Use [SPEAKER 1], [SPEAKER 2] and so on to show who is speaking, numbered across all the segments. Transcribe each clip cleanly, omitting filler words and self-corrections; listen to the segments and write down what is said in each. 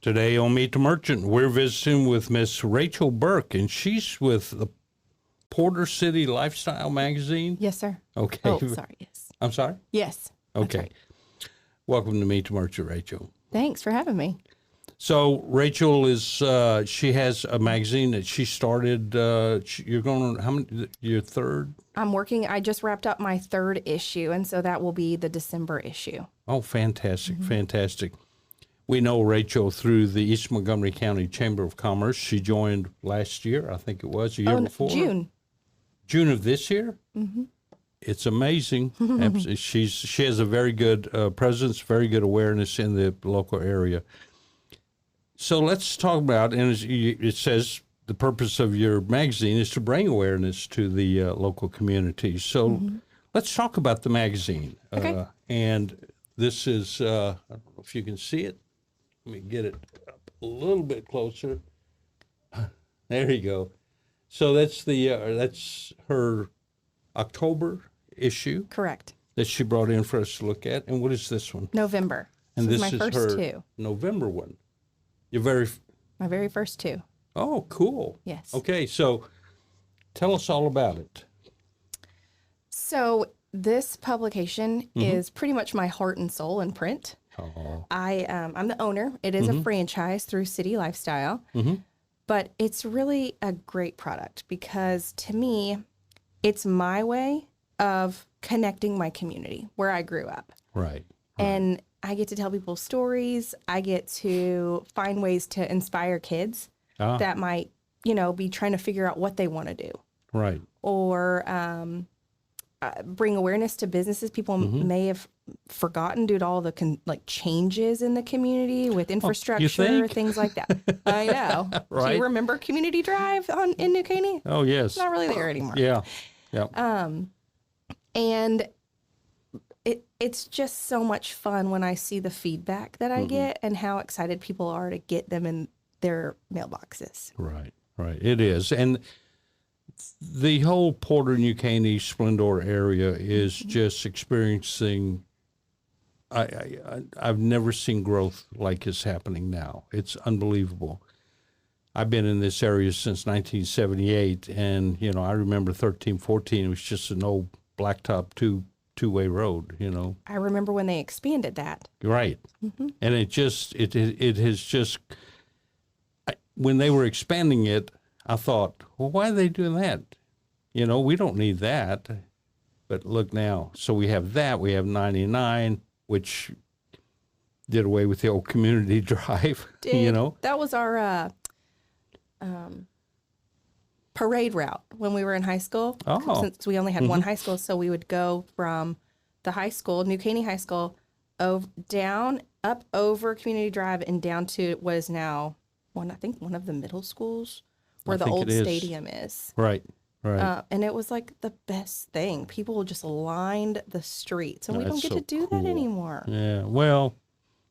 [SPEAKER 1] Today on Meet the Merchant, we're visiting with Miss Rachel Burk, and she's with the Porter City Lifestyle Magazine.
[SPEAKER 2] Yes, sir.
[SPEAKER 1] Okay.
[SPEAKER 2] Oh, sorry. Yes.
[SPEAKER 1] I'm sorry?
[SPEAKER 2] Yes.
[SPEAKER 1] Okay.
[SPEAKER 2] Right.
[SPEAKER 1] Welcome to Meet the Merchant, Rachel.
[SPEAKER 2] Thanks for having me.
[SPEAKER 1] So Rachel is, she has a magazine that she started, you're going on, how many, your third?
[SPEAKER 2] I just wrapped up my third issue, and so that will be the December issue.
[SPEAKER 1] Oh, fantastic, fantastic. We know Rachel through the East Montgomery County Chamber of Commerce. She joined last year, I think it was, a year before.
[SPEAKER 2] June.
[SPEAKER 1] June of this year? Mm-hmm. It's amazing. She has a very good presence, very good awareness in the local area. So let's talk about, and it says the purpose of your magazine is to bring awareness to the local community. So let's talk about the magazine.
[SPEAKER 2] Okay.
[SPEAKER 1] And this is, I don't know if you can see it. Let me get it up a little bit closer. There you go. So that's her October issue.
[SPEAKER 2] Correct.
[SPEAKER 1] That she brought in for us to look at. And what is this one?
[SPEAKER 2] November.
[SPEAKER 1] And
[SPEAKER 2] this
[SPEAKER 1] this
[SPEAKER 2] is my first
[SPEAKER 1] her
[SPEAKER 2] two.
[SPEAKER 1] November one.
[SPEAKER 2] My very first two.
[SPEAKER 1] Oh, cool.
[SPEAKER 2] Yes.
[SPEAKER 1] Okay, so tell us all about it.
[SPEAKER 2] So this publication is pretty much my heart and soul in print.
[SPEAKER 1] Oh.
[SPEAKER 2] I'm the owner. It is a franchise through City Lifestyle, but it's really a great product because to me, it's my way of connecting my community where I grew up.
[SPEAKER 1] Right.
[SPEAKER 2] And I get to tell people stories. I get to find ways to inspire kids that might, be trying to figure out what they want to do.
[SPEAKER 1] Right.
[SPEAKER 2] Or bring awareness to businesses people may have forgotten due to all the changes in the community with infrastructure, things like that. I know.
[SPEAKER 1] Right.
[SPEAKER 2] Do you remember Community Drive in New Caney?
[SPEAKER 1] Oh, yes.
[SPEAKER 2] It's not really there anymore.
[SPEAKER 1] Yeah. Yeah.
[SPEAKER 2] And it's just so much fun when I see the feedback that I get and how excited people are to get them in their mailboxes.
[SPEAKER 1] Right. Right. It is. And the whole Porter and New Caney Splendor area is just experiencing, I've never seen growth like is happening now. It's unbelievable. I've been in this area since 1978, and, I remember 13, 14, it was just an old blacktop two-way road,
[SPEAKER 2] I remember when they expanded that.
[SPEAKER 1] Right. And it has just, when they were expanding it, I thought, well, why are they doing that? We don't need that. But look now. So we have that. We have 99, which did away with the old community drive,
[SPEAKER 2] That was our parade route when we were in high school.
[SPEAKER 1] Oh.
[SPEAKER 2] Since we only had one high school, so we would go from the high school, New Caney High School, down, up over Community Drive, and down to what is now one of the middle schools where the old stadium is.
[SPEAKER 1] Right, right.
[SPEAKER 2] And it was like the best thing. People just lined the streets, and we don't get
[SPEAKER 1] so
[SPEAKER 2] to do
[SPEAKER 1] cool.
[SPEAKER 2] that anymore.
[SPEAKER 1] Yeah, well,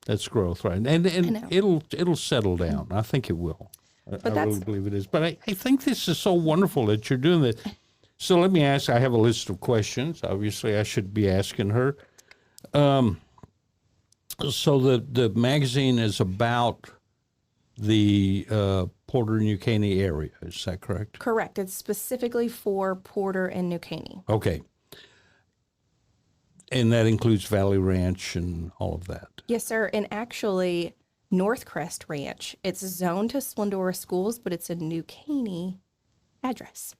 [SPEAKER 1] that's growth, right? And it'll settle down. I think it will. I really believe it is. But I think this is so wonderful that you're doing this. So let me ask, I have a list of questions. Obviously, I should be asking her. So the magazine is about the Porter and New Caney area. Is that correct?
[SPEAKER 2] Correct. It's specifically for Porter and New Caney.
[SPEAKER 1] Okay. And that includes Valley Ranch and all of that?
[SPEAKER 2] Yes, sir. And actually, Northcrest Ranch, it's zoned to Splendora schools, but it's a New Caney address.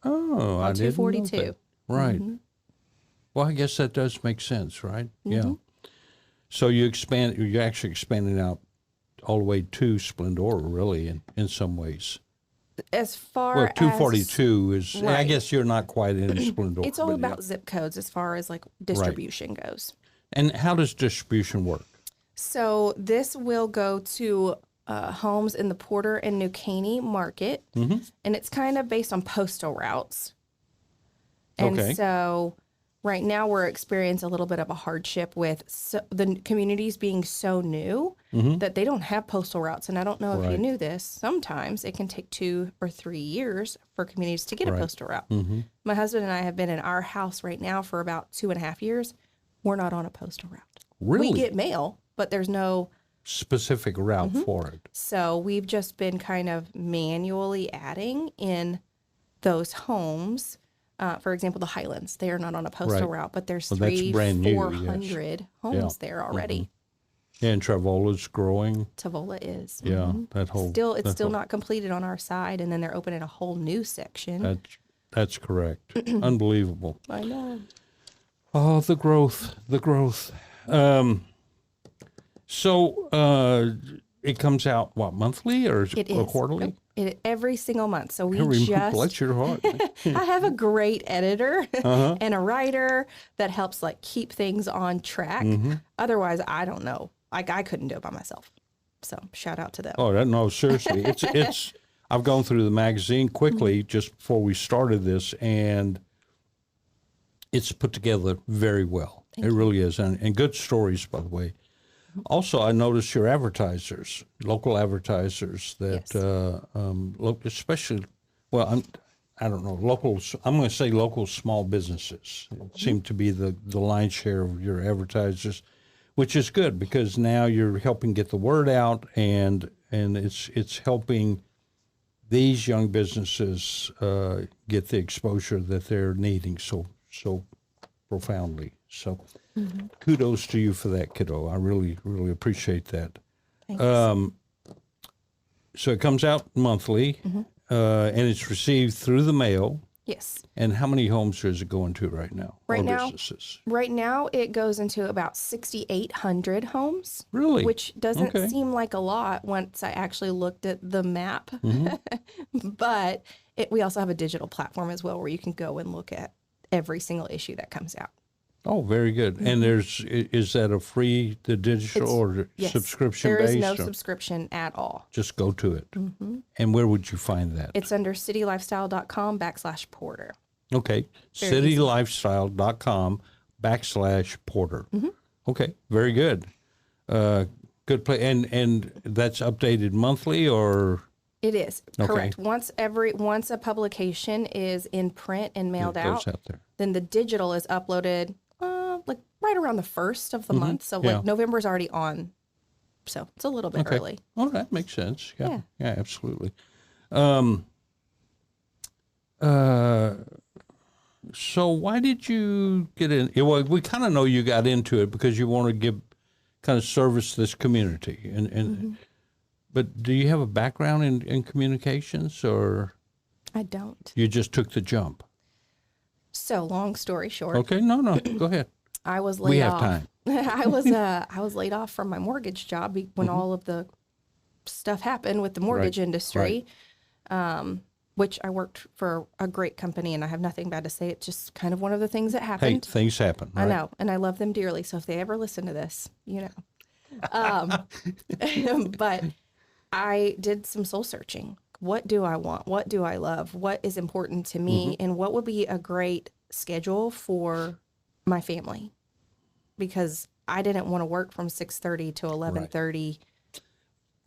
[SPEAKER 1] Oh, I didn't know
[SPEAKER 2] 242.
[SPEAKER 1] that. Right. Well, I guess that does make sense, right? Yeah. So you're actually expanding out all the way to Splendora, really, in some ways.
[SPEAKER 2] As far as
[SPEAKER 1] 242 is, right. I guess you're not quite in Splendora.
[SPEAKER 2] It's all about zip codes as far as distribution goes.
[SPEAKER 1] And how does distribution work?
[SPEAKER 2] So this will go to homes in the Porter and New Caney market, and it's kind of based on postal routes. And so right now we're experiencing a little bit of a hardship with the communities being so new that they don't have postal routes. And I don't know if you knew this. Sometimes it can take 2 or 3 years for communities to get a postal route. My husband and I have been in our house right now for about 2.5 years. We're not on a postal route.
[SPEAKER 1] Really?
[SPEAKER 2] We get mail, but there's no
[SPEAKER 1] specific route for it.
[SPEAKER 2] So we've just been kind of manually adding in those homes. For example, the Highlands, they are not on a postal route, but there's
[SPEAKER 1] Well, that's brand new,
[SPEAKER 2] 400 homes there already.
[SPEAKER 1] Yeah, and Travola's growing.
[SPEAKER 2] Tavola is.
[SPEAKER 1] Yeah, that whole...
[SPEAKER 2] It's still not completed on our side, and then they're opening a whole new section.
[SPEAKER 1] That's correct. Unbelievable.
[SPEAKER 2] I know.
[SPEAKER 1] Oh, the growth. So it comes out, what, monthly or quarterly?
[SPEAKER 2] Every single month. So
[SPEAKER 1] bless your heart.
[SPEAKER 2] I have a great editor and a writer that helps like keep things on track. Otherwise, I don't know. Like I couldn't do it by myself. So shout out to them.
[SPEAKER 1] Oh, no, seriously. It's I've gone through the magazine quickly just before we started this, and it's put together very well. It really is. And good stories, by the way. Also, I noticed your advertisers, local advertisers that, especially, well, I don't know, locals, I'm going to say local small businesses seem to be the lion's share of your advertisers, which is good because now you're helping get the word out and it's helping these young businesses get the exposure that they're needing so profoundly. So kudos to you for that, kiddo. I really, really appreciate that.
[SPEAKER 2] Thanks.
[SPEAKER 1] So it comes out monthly, and it's received through the mail.
[SPEAKER 2] Yes.
[SPEAKER 1] And how many homes is it going to right now? Businesses?
[SPEAKER 2] Right now, it goes into about 6,800 homes.
[SPEAKER 1] Really?
[SPEAKER 2] Which doesn't seem like a lot once I actually looked at the map. But we also have a digital platform as well where you can go and look at every single issue that comes out.
[SPEAKER 1] Oh, very good. And is that a free, the digital or subscription based?
[SPEAKER 2] There is no subscription at all.
[SPEAKER 1] Just go to it. And where would you find that?
[SPEAKER 2] It's under citylifestyle.com/Porter.
[SPEAKER 1] Okay. Citylifestyle.com/Porter. Okay. Very good. Good play. And that's updated monthly or?
[SPEAKER 2] It is. Correct. Once a publication is in print and mailed out
[SPEAKER 1] there,
[SPEAKER 2] then the digital is uploaded like right around the 1st of the month. So like November is already on. So it's a little bit early.
[SPEAKER 1] Oh, that makes sense. Yeah, absolutely. So why did you get in? Well, we kind of know you got into it because you want to give kind of service to this community. But do you have a background in communications or?
[SPEAKER 2] I don't.
[SPEAKER 1] You just took the jump?
[SPEAKER 2] So long story short.
[SPEAKER 1] Okay, no, go ahead.
[SPEAKER 2] I was laid off.
[SPEAKER 1] We have time.
[SPEAKER 2] I was laid off from my mortgage job when all of the stuff happened with the mortgage industry, which I worked for a great company, and I have nothing bad to say. It's just kind of one of the things that happened.
[SPEAKER 1] Hey, things happen. Right?
[SPEAKER 2] I know, and I love them dearly. So if they ever listen to this, but I did some soul searching. What do I want? What do I love? What is important to me? And what would be a great schedule for my family? Because I didn't want to work from 6:30 to 11:30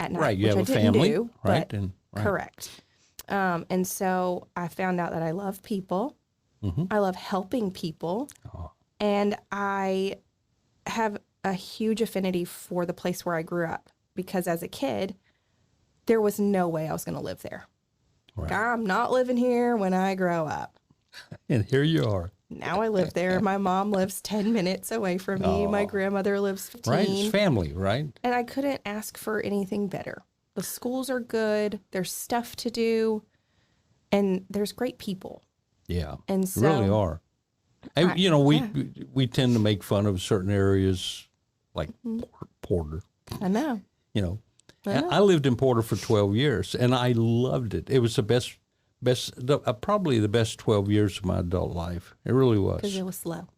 [SPEAKER 2] at night.
[SPEAKER 1] Right, you have a family, right?
[SPEAKER 2] Correct. And so I found out that I love people. I love helping people. And I have a huge affinity for the place where I grew up. Because as a kid, there was no way I was going to live there. Right. I'm not living here when I grow up.
[SPEAKER 1] And here you are.
[SPEAKER 2] Now I live there. My mom lives 10 minutes away from me. My grandmother lives 15.
[SPEAKER 1] Right, it's family, right?
[SPEAKER 2] And I couldn't ask for anything better. The schools are good. There's stuff to do. And there's great people.
[SPEAKER 1] Yeah,
[SPEAKER 2] and so,
[SPEAKER 1] really are. And, we tend to make fun of certain areas like Porter.
[SPEAKER 2] I know.
[SPEAKER 1] I lived in Porter for 12 years, and I loved it. It was probably the best 12 years of my adult life. It really was.
[SPEAKER 2] Because it was slow.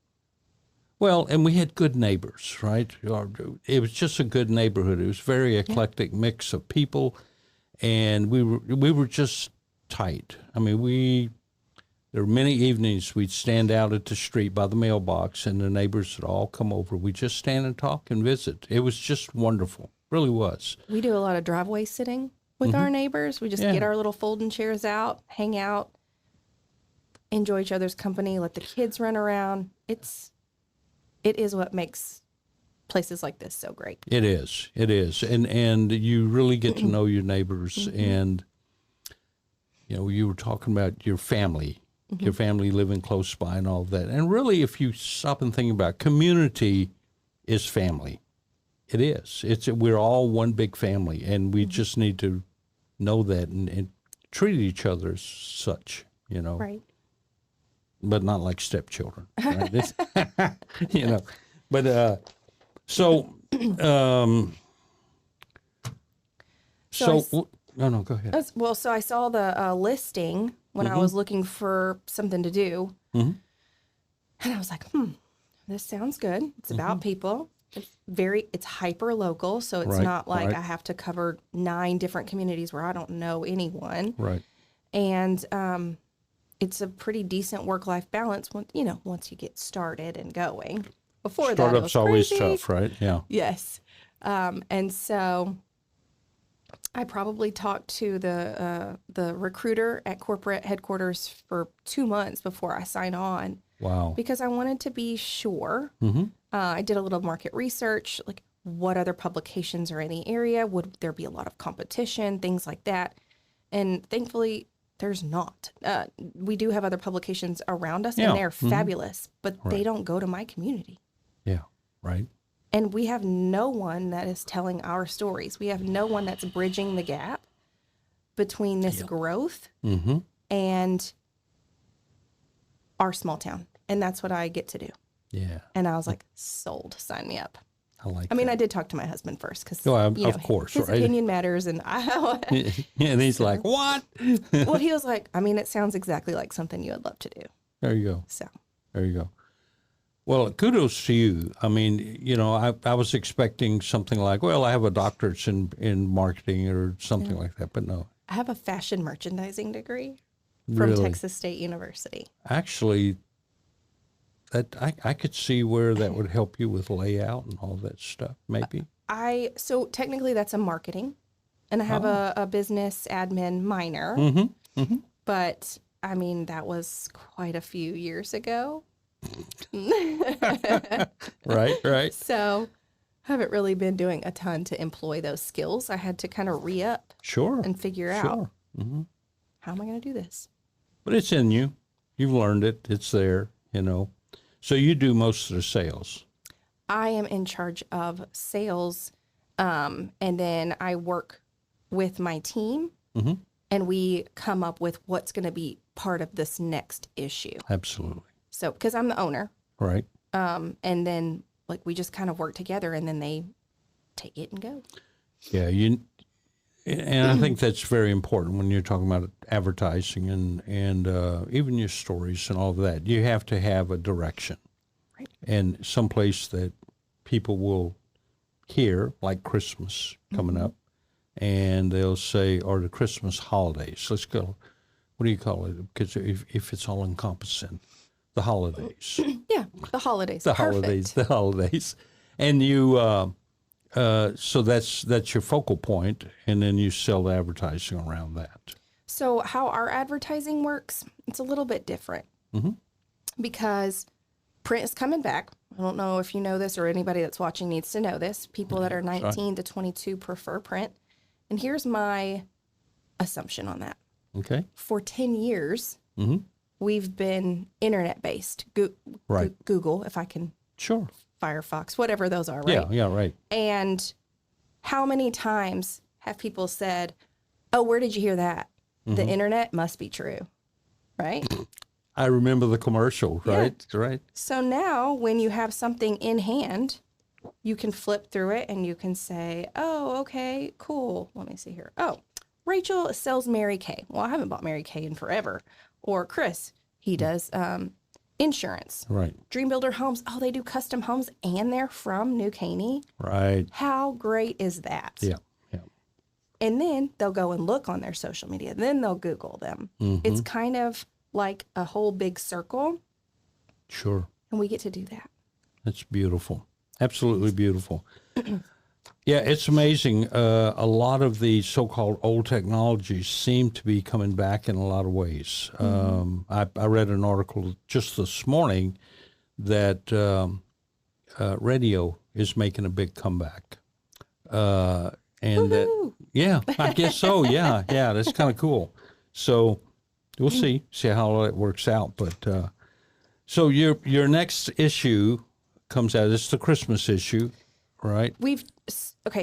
[SPEAKER 1] Well, and we had good neighbors, right? It was just a good neighborhood. It was a very eclectic mix of people, and we were just tight. I mean, there were many evenings we'd stand out at the street by the mailbox, and the neighbors would all come over. We'd just stand and talk and visit. It was just wonderful. Really was.
[SPEAKER 2] We do a lot of driveway sitting with our neighbors. We just get our little folding chairs out, hang out, enjoy each other's company, let the kids run around. It is what makes places like this so great.
[SPEAKER 1] It is. And you really get to know your neighbors. And, you were talking about your family living close by and all of that. And really, if you stop and think about it, community is family. It is. We're all one big family, and we just need to know that and treat each other as such,
[SPEAKER 2] Right.
[SPEAKER 1] But not like stepchildren, right? But so no, go ahead.
[SPEAKER 2] Well, so I saw the listing when I was looking for something to do, and I was like, this sounds good. It's about people. It's hyper local, so it's not like I have to cover 9 different communities where I don't know anyone.
[SPEAKER 1] Right.
[SPEAKER 2] And it's a pretty decent work-life balance once you get started and going. Before that, it was
[SPEAKER 1] startup's always
[SPEAKER 2] crazy.
[SPEAKER 1] tough, right? Yeah.
[SPEAKER 2] Yes. And so I probably talked to the recruiter at corporate headquarters for 2 months before I signed on.
[SPEAKER 1] Wow.
[SPEAKER 2] Because I wanted to be sure. I did a little market research, like what other publications are in the area? Would there be a lot of competition? Things like that. And thankfully, there's not. We do have other publications around us, and they're fabulous, but they don't go to my community.
[SPEAKER 1] Yeah, right.
[SPEAKER 2] And we have no one that is telling our stories. We have no one that's bridging the gap between this growth and our small town. And that's what I get to do.
[SPEAKER 1] Yeah.
[SPEAKER 2] And I was like, sold, sign me up.
[SPEAKER 1] I
[SPEAKER 2] mean,
[SPEAKER 1] that.
[SPEAKER 2] I did talk to my husband first because,
[SPEAKER 1] of course,
[SPEAKER 2] his opinion matters. And
[SPEAKER 1] and he's like, what?
[SPEAKER 2] Well, he was like, I mean, it sounds exactly like something you would love to do.
[SPEAKER 1] There you go.
[SPEAKER 2] So
[SPEAKER 1] there you go. Well, kudos to you. I mean, I was expecting something like, well, I have a doctorate in marketing or something like that, but no.
[SPEAKER 2] I have a fashion merchandising degree from Texas State University.
[SPEAKER 1] Actually, that I could see where that would help you with layout and all that stuff, maybe.
[SPEAKER 2] So technically that's a marketing, and I have a business admin minor, but I mean, that was quite a few years ago.
[SPEAKER 1] Right.
[SPEAKER 2] So I haven't really been doing a ton to employ those skills. I had to kind of re-up and figure out how am I going to do this?
[SPEAKER 1] But it's in you. You've learned it. It's there, So you do most of the sales.
[SPEAKER 2] I am in charge of sales, and then I work with my team, and we come up with what's going to be part of this next issue.
[SPEAKER 1] Absolutely.
[SPEAKER 2] So, because I'm the owner.
[SPEAKER 1] Right.
[SPEAKER 2] And then, we just kind of work together, and then they take it and go.
[SPEAKER 1] Yeah, and I think that's very important when you're talking about advertising and even your stories and all of that. You have to have a direction.
[SPEAKER 2] Right.
[SPEAKER 1] And someplace that people will hear, like Christmas coming up, and they'll say, or the Christmas holidays. Let's go, what do you call it? Because if it's all encompassing, the holidays.
[SPEAKER 2] Yeah, the holidays.
[SPEAKER 1] The holidays. And you, so that's your focal point, and then you sell the advertising around that.
[SPEAKER 2] So how our advertising works, it's a little bit different because print is coming back. I don't know if you know this or anybody that's watching needs to know this. People that are 19 to 22 prefer print. And here's my assumption on that.
[SPEAKER 1] Okay.
[SPEAKER 2] For 10 years, we've been internet-based. Google, if I can.
[SPEAKER 1] Sure.
[SPEAKER 2] Firefox, whatever those are, right?
[SPEAKER 1] Yeah, right.
[SPEAKER 2] And how many times have people said, oh, where did you hear that? The internet must be true, right?
[SPEAKER 1] I remember the commercial, right? Yeah. Right.
[SPEAKER 2] So now when you have something in hand, you can flip through it and you can say, oh, okay, cool. Let me see here. Oh, Rachel sells Mary Kay. Well, I haven't bought Mary Kay in forever. Or Chris, he does insurance.
[SPEAKER 1] Right.
[SPEAKER 2] Dream Builder Homes. Oh, they do custom homes and they're from New Caney.
[SPEAKER 1] Right.
[SPEAKER 2] How great is that?
[SPEAKER 1] Yeah.
[SPEAKER 2] And then they'll go and look on their social media. Then they'll Google them. It's kind of like a whole big circle.
[SPEAKER 1] Sure.
[SPEAKER 2] And we get to do that.
[SPEAKER 1] That's beautiful. Absolutely beautiful. Yeah, it's amazing. A lot of the so-called old technologies seem to be coming back in a lot of ways. I read an article just this morning that radio is making a big comeback. Yeah, I guess so. Yeah, that's kind of cool. So we'll see how all that works out. But so your next issue comes out. It's the Christmas issue, right?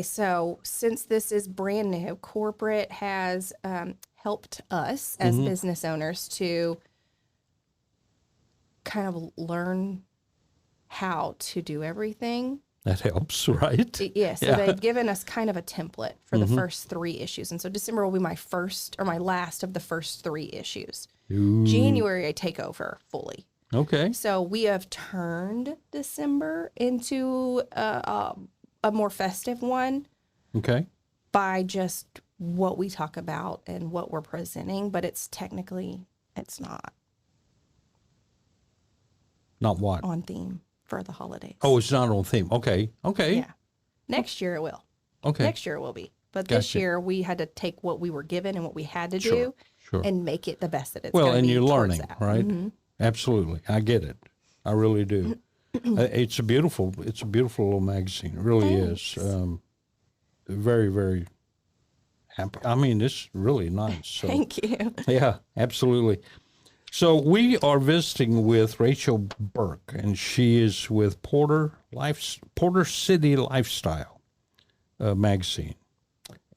[SPEAKER 2] So since this is brand new, corporate has helped us as business owners to kind of learn how to do everything.
[SPEAKER 1] That helps, right?
[SPEAKER 2] Yeah, so they've given us kind of a template for the first 3 issues. And so December will be my last of the first 3 issues.
[SPEAKER 1] Ooh.
[SPEAKER 2] January, I take over fully.
[SPEAKER 1] Okay.
[SPEAKER 2] So we have turned December into a more festive one.
[SPEAKER 1] Okay.
[SPEAKER 2] By just what we talk about and what we're presenting, but it's not.
[SPEAKER 1] Not what?
[SPEAKER 2] On theme for the holidays.
[SPEAKER 1] Oh, it's not on theme. Okay.
[SPEAKER 2] Yeah. Next year it will.
[SPEAKER 1] Okay.
[SPEAKER 2] Next year it will be. But this year we had to take what we were given and what we had to do and make it the best that it's going to be.
[SPEAKER 1] Well, and you're learning,
[SPEAKER 2] that.
[SPEAKER 1] right? Mm-hmm. Absolutely. I get it. I really do. It's a beautiful little magazine. It really is. Very, very happy. I mean, it's really nice. So,
[SPEAKER 2] Thank you.
[SPEAKER 1] Yeah, absolutely. So we are visiting with Rachel Burk, and she is with Porter City Lifestyle magazine.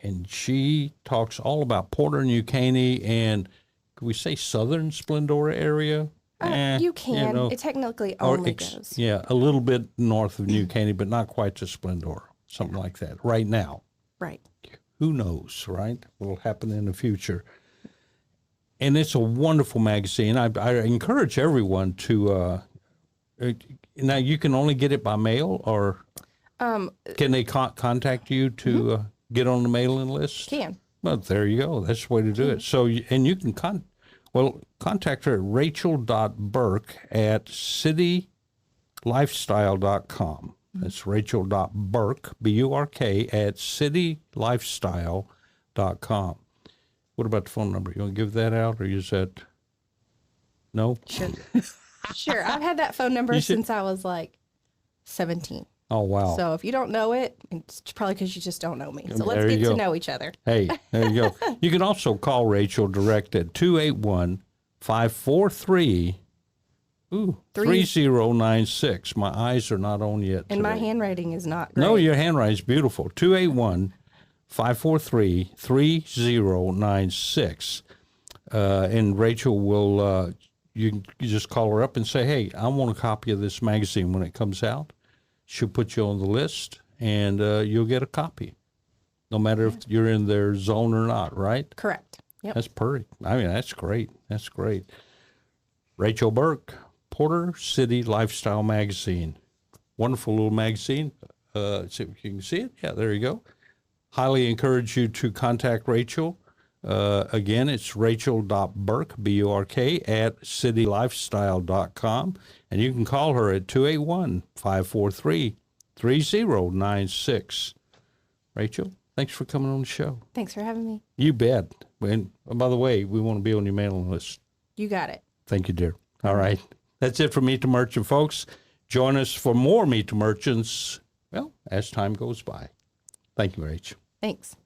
[SPEAKER 1] And she talks all about Porter and New Caney and, can we say Southern Splendora area?
[SPEAKER 2] You can. It technically only goes.
[SPEAKER 1] Yeah, a little bit north of New Caney, but not quite to Splendora, something like that, right now.
[SPEAKER 2] Right.
[SPEAKER 1] Who knows, right? What'll happen in the future. And it's a wonderful magazine. I encourage everyone to, now you can only get it by mail, or can they contact you to get on the mailing list?
[SPEAKER 2] Can.
[SPEAKER 1] Well, there you go. That's the way to do it. So, and you can contact her at rachel.burk@citylifestyle.com. That's rachel.burk, B-U-R-K, at citylifestyle.com. What about the phone number? You want to give that out, or is that... No?
[SPEAKER 2] Sure. Sure. I've had that phone number since I was like 17.
[SPEAKER 1] Oh, wow.
[SPEAKER 2] So if you don't know it, it's probably because you just don't know me. So let's get to know each other.
[SPEAKER 1] Hey, there you go. You can also call Rachel direct at 281-543 3096. My eyes are not on yet.
[SPEAKER 2] And my handwriting is not great.
[SPEAKER 1] No, your handwriting's beautiful. 281-543-3096. And Rachel will, you can just call her up and say, hey, I want a copy of this magazine when it comes out. She'll put you on the list, and you'll get a copy, no matter if you're in their zone or not, right?
[SPEAKER 2] Correct. Yep.
[SPEAKER 1] That's perfect. I mean, that's great. That's great. Rachel Burk, Porter City Lifestyle Magazine. Wonderful little magazine. See if you can see it. Yeah, there you go. Highly encourage you to contact Rachel. Again, it's rachel.burk, B-U-R-K, at citylifestyle.com. And you can call her at 281-543-3096. Rachel, thanks for coming on the show.
[SPEAKER 2] Thanks for having me.
[SPEAKER 1] You bet. And by the way, we want to be on your mailing list.
[SPEAKER 2] You got it.
[SPEAKER 1] Thank you, dear. All right. That's it for Meet the Merchant, folks. Join us for more Meet the Merchants, well, as time goes by. Thank you, Rachel.
[SPEAKER 2] Thanks.